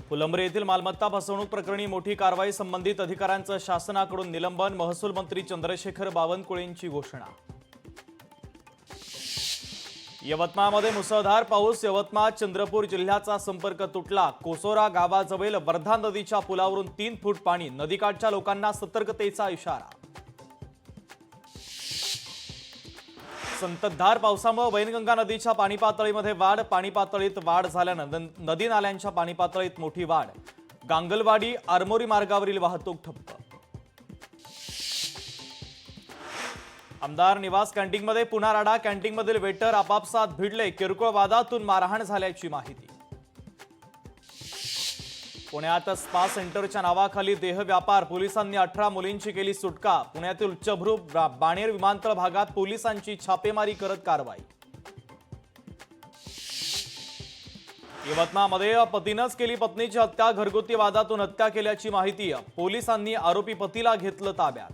फुलंब्री येथील मालमत्ता फसवणूक प्रकरणी मोठी कारवाई, संबंधित अधिकाऱ्यांचं शासनाकडून निलंबन, महसूल मंत्री चंद्रशेखर बावनकुळेंची घोषणा। यवतमाळमध्ये मुसळधार पाऊस, यवतमाळ चंद्रपूर जिल्ह्याचा संपर्क तुटला। कोसोरा गावाजवळ वर्धा नदीच्या पुलावरून 3 फूट पाणी, नदीकाठच्या लोकांना सतर्कतेचा इशारा। संततधार पावसामुळे वैनगंगा नदीच्या पाणी पातळीमध्ये वाढ, पाणी पातळीत वाढ झाल्यानं नदी नाल्यांच्या पाणी पातळीत मोठी वाढ। गांगलवाडी आरमोरी मार्गावरील वाहतूक ठप्प। आमदार निवास कॅन्टीनमध्ये पुन्हा राडा, कॅन्टीनमधील वेटर आपापसात भिडले, किरकोळ वादातून मारहाण झाल्याची माहिती। पुण्यात स्पा सेंटरच्या नावाखाली देह व्यापार, पोलिसांनी 18 मुलींची केली सुटका। पुण्यातील उच्चभ्रू बाणेर विमानतळ भागात पोलिसांची छापेमारी करत कारवाई। यवतमाळमध्ये पतीनंच केली पत्नीची हत्या, घरगुती वादातून हत्या केल्याची माहिती। पोलिसांनी आरोपी पतीला घेतलं ताब्यात।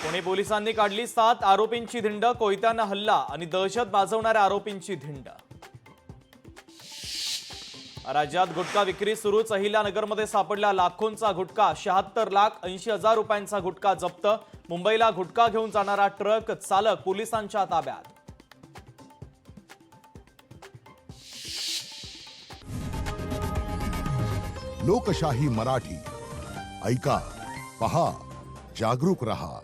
पुणे पोलिसांनी काढली 7 आरोपींची धिंड, कोयत्यानं हल्ला आणि दहशत माजवणाऱ्या आरोपींची धिंड। राज्यात गुटखा विक्री सुरूच, अहिल्यानगरमध्ये सापडला लाखोंचा गुटखा, 76,80,000 रुपयांचा गुटखा जप्त। मुंबईला गुटखा घेऊन जाणारा ट्रक चालक पोलिसांच्या ताब्यात। लोकशाही मराठी ऐका, पहा, जागरूक रहा।